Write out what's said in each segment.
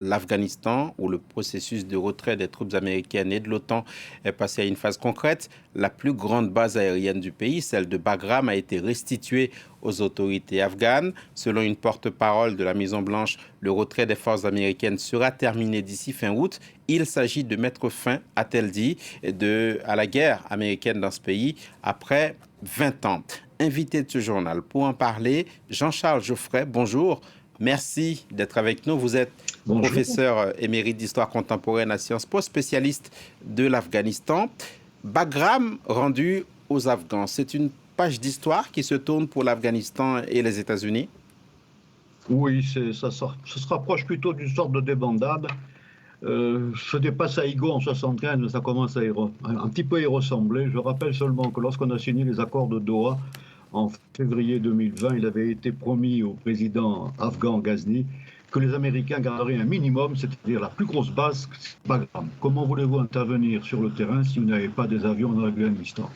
l'Afghanistan, où le processus de retrait des troupes américaines et de l'OTAN est passé à une phase concrète. La plus grande base aérienne du pays, celle de Bagram, a été restituée aux autorités afghanes. Selon une porte-parole de la Maison-Blanche, le retrait des forces américaines sera terminé d'ici fin août. Il s'agit de mettre fin, a-t-elle dit, à la guerre américaine dans ce pays après 20 ans. Invité de ce journal pour en parler, Jean-Charles Geoffrey, bonjour. Merci d'être avec nous. Vous êtes Bonjour. professeur émérite d'histoire contemporaine à Sciences Po, spécialiste de l'Afghanistan. Bagram rendu aux Afghans, c'est une page d'histoire qui se tourne pour l'Afghanistan et les États-Unis. Oui, ça se rapproche plutôt d'une sorte de débandade. Ce n'est pas Saïgon en 75, mais ça commence à un petit peu y ressembler. Je rappelle seulement que lorsqu'on a signé les accords de Doha en février 2020, il avait été promis au président afghan Ghazni que les Américains garderaient un minimum, c'est-à-dire la plus grosse base, Bagram. Comment voulez-vous intervenir sur le terrain si vous n'avez pas des avions en Afghanistan?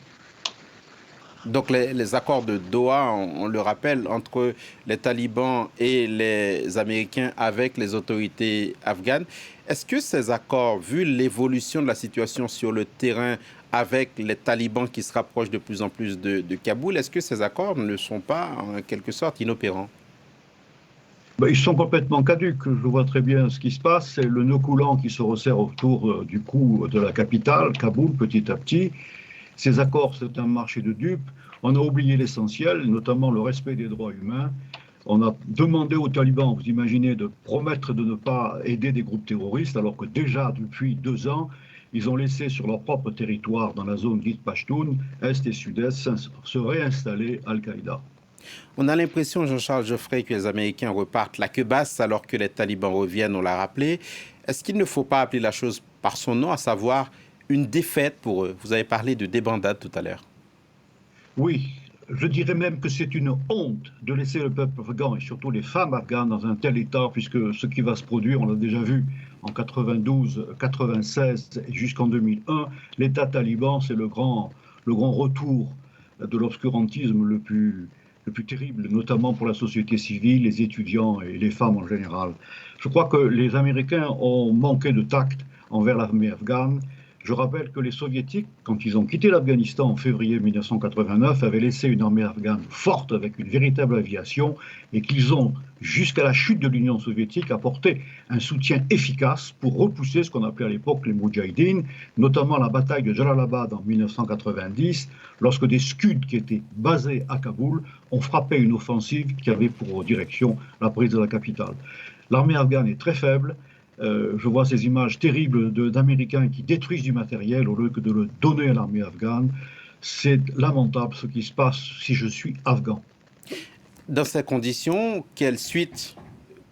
Donc les accords de Doha, on le rappelle, entre les talibans et les Américains avec les autorités afghanes. Est-ce que ces accords, vu l'évolution de la situation sur le terrain avec les talibans qui se rapprochent de plus en plus de Kaboul, est-ce que ces accords ne sont pas en quelque sorte inopérants? Ben, ils sont complètement caducs. Je vois très bien ce qui se passe. C'est le nœud coulant qui se resserre autour du cou de la capitale, Kaboul, petit à petit. Ces accords, c'est un marché de dupes. On a oublié l'essentiel, notamment le respect des droits humains. On a demandé aux talibans, vous imaginez, de promettre de ne pas aider des groupes terroristes, alors que déjà depuis 2 ans, ils ont laissé sur leur propre territoire, dans la zone dite Pashtun, Est et Sud-Est, se réinstaller Al-Qaïda. On a l'impression, Jean-Charles Geoffrey, que les Américains repartent la queue basse alors que les talibans reviennent, on l'a rappelé. Est-ce qu'il ne faut pas appeler la chose par son nom, à savoir une défaite pour eux? Vous avez parlé de débandade tout à l'heure. Oui, je dirais même que c'est une honte de laisser le peuple afghan et surtout les femmes afghanes dans un tel état, puisque ce qui va se produire, on l'a déjà vu en 92, 96 et jusqu'en 2001, l'État taliban, c'est le grand retour de l'obscurantisme le plus terrible, notamment pour la société civile, les étudiants et les femmes en général. Je crois que les Américains ont manqué de tact envers l'armée afghane. Je rappelle que les Soviétiques, quand ils ont quitté l'Afghanistan en février 1989, avaient laissé une armée afghane forte avec une véritable aviation et qu'ils ont, jusqu'à la chute de l'Union soviétique, apporté un soutien efficace pour repousser ce qu'on appelait à l'époque les Moudjahidines, notamment la bataille de Jalalabad en 1990, lorsque des Scuds qui étaient basés à Kaboul ont frappé une offensive qui avait pour direction la prise de la capitale. L'armée afghane est très faible. Je vois ces images terribles d'Américains qui détruisent du matériel au lieu que de le donner à l'armée afghane. C'est lamentable ce qui se passe si je suis afghan. Dans ces conditions, quelle suite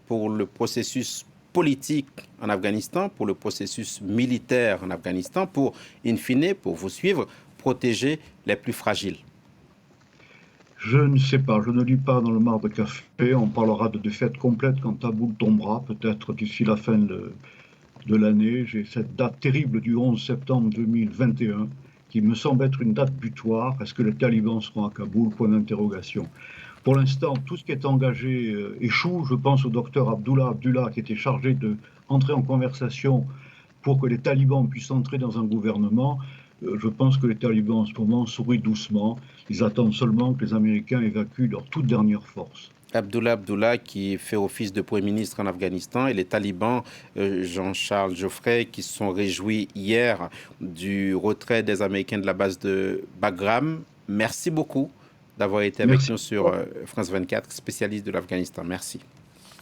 pour le processus politique en Afghanistan, pour le processus militaire en Afghanistan, pour, in fine, pour vous suivre, protéger les plus fragiles? Je ne sais pas, je ne lis pas dans le marbre de café. On parlera de défaite complète quand Kaboul tombera, peut-être d'ici la fin de l'année. J'ai cette date terrible du 11 septembre 2021 qui me semble être une date butoir. Est-ce que les talibans seront à Kaboul? Point d'interrogation. Pour l'instant, tout ce qui est engagé échoue. Je pense au docteur Abdullah qui était chargé d'entrer en conversation pour que les talibans puissent entrer dans un gouvernement. Je pense que les talibans en ce moment sourient doucement. Ils attendent seulement que les Américains évacuent leur toute dernière force. Abdullah qui fait office de Premier ministre en Afghanistan, et les talibans, Jean-Charles Geoffrey, qui se sont réjouis hier du retrait des Américains de la base de Bagram. Merci beaucoup d'avoir été avec Merci. nous sur France 24, spécialiste de l'Afghanistan. Merci.